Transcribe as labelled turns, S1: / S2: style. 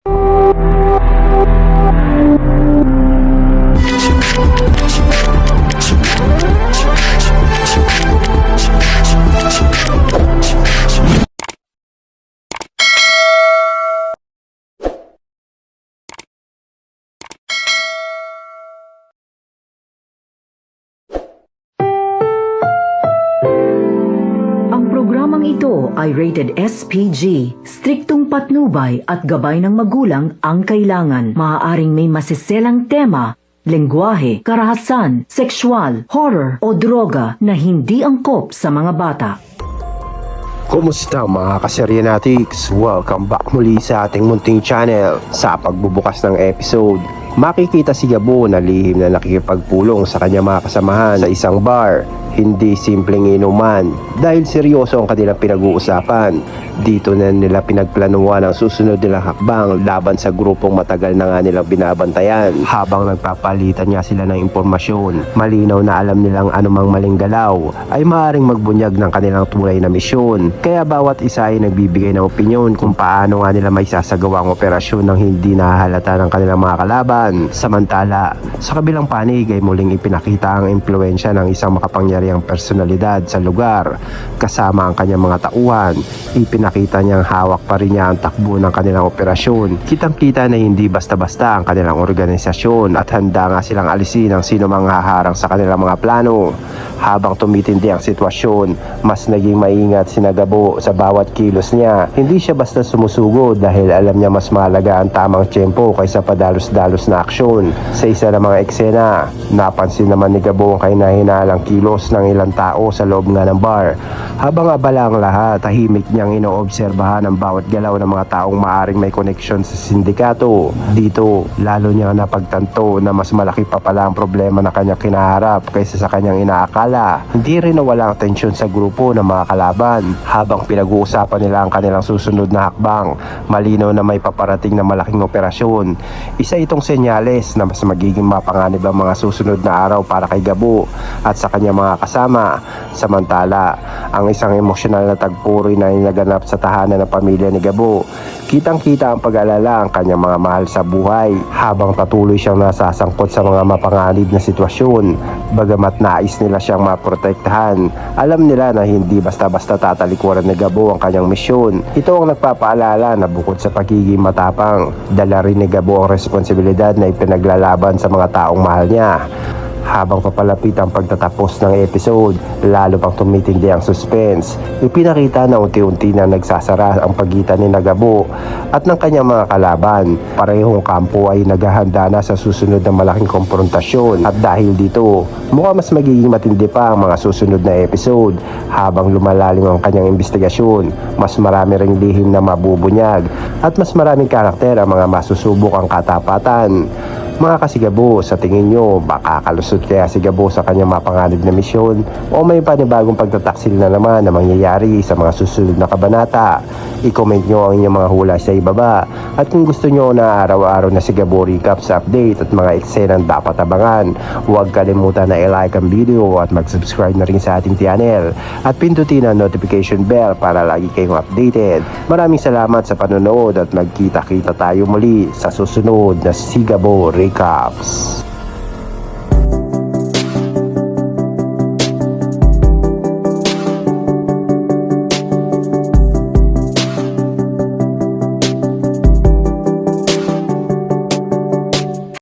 S1: Ang programang ito ay rated SPG, striktong patnubay at gabay ng magulang ang kailangan. Maaaring may masiselang tema, lengguwahe, karahasan, sexual, horror o droga na hindi angkop sa mga bata.
S2: Kumusta mga kaseryanatics? Welcome back muli sa ating munting channel. Sa pagbubukas ng episode, makikita si Gabo na lihim na nakikipagpulong sa kanyang mga kasamahan sa isang bar. Hindi simpleng inuman dahil seryoso ang kanilang pinag-uusapan. Dito na nila pinagplanuhan ang susunod nilang hakbang laban sa grupong matagal na nga nilang binabantayan. Habang nagpapalitan nga sila ng impormasyon, malinaw na alam nilang anumang maling galaw ay maaaring magbunyag ng kanilang tunay na misyon. Kaya bawat isa ay nagbibigay ng opinyon kung paano nga nila may sasagawa ang operasyon nang hindi nahahalata ng kanilang mga kalaban. Samantala, sa kabilang panig ay muling ipinakita ang impluensya ng isang makapangyarihang personalidad sa lugar. Kasama ang kanyang mga tauhan, ipinakita niyang hawak pa rin niya ang takbo ng kanilang operasyon. Kitang-kita na hindi basta-basta ang kanilang organisasyon at handa nga silang alisin ang sino mang haharang sa kanilang mga plano. Habang tumitindi ang sitwasyon, mas naging maingat si Gabo sa bawat kilos niya. Hindi siya basta sumusugod dahil alam niya mas mahalaga ang tamang tiyempo kaysa padalos-dalos na aksyon. Sa isa ng mga eksena, napansin naman ni Gabo ang kahina-hinalang kilos ng ilang tao sa loob nga ng bar. Habang abala ang lahat, tahimik niyang inoobserbahan ang bawat galaw ng mga taong maaring may koneksyon sa sindikato. Dito, lalo niyang napagtanto na mas malaki pa pala ang problema na kanyang kinaharap kaysa sa kanyang inaakala. Hindi rin nawala ang tensyon sa grupo ng mga kalaban. Habang pinag-uusapan nila ang kanilang susunod na hakbang, malinaw na may paparating na malaking operasyon. Isa itong senyales na mas magiging mapanganib ang mga susunod na araw para kay Gabo at sa kanyang mga kasama. Samantala, ang isang emosyonal na tagpo rin na inaganap sa tahanan ng pamilya ni Gabo. Kitang-kita ang pag-alala ang kanyang mga mahal sa buhay habang patuloy siyang nasasangkot sa mga mapanganib na sitwasyon. Bagamat nais nila siyang maprotektahan, alam nila na hindi basta-basta tatalikuran ni Gabo ang kanyang misyon. Ito ang nagpapaalala na bukod sa pagiging matapang, dala rin ni Gabo ang responsibilidad na ipinaglalaban sa mga taong mahal niya. Habang papalapit ang pagtatapos ng episode, lalo pang tumitindi ang suspense. Ipinakita na unti-unti na nagsasara ang pagitan ni Gabo at ng kanyang mga kalaban. Parehong kampo ay naghahanda na sa susunod na malaking konfrontasyon. At dahil dito, mukhang mas magiging matindi pa ang mga susunod na episode. Habang lumalalim ang kanyang investigasyon, mas marami ring lihim na mabubunyag at mas maraming karakter ang mga masusubok ang katapatan. Mga kasigabo, sa tingin nyo, baka kalusot kaya si Gabo sa kanyang mapanganib na misyon o may panibagong pagtataksil na naman na mangyayari sa mga susunod na kabanata? I-comment nyo ang inyong mga hula sa ibaba. At kung gusto nyo na araw-araw na si Gabo recaps sa update at mga eksenang dapat abangan, huwag kalimutan na i-like ang video at mag-subscribe na rin sa ating channel at pindutin ang notification bell para lagi kayong updated. Maraming salamat sa panonood at magkita-kita tayo muli sa susunod na si Gabo Recaps.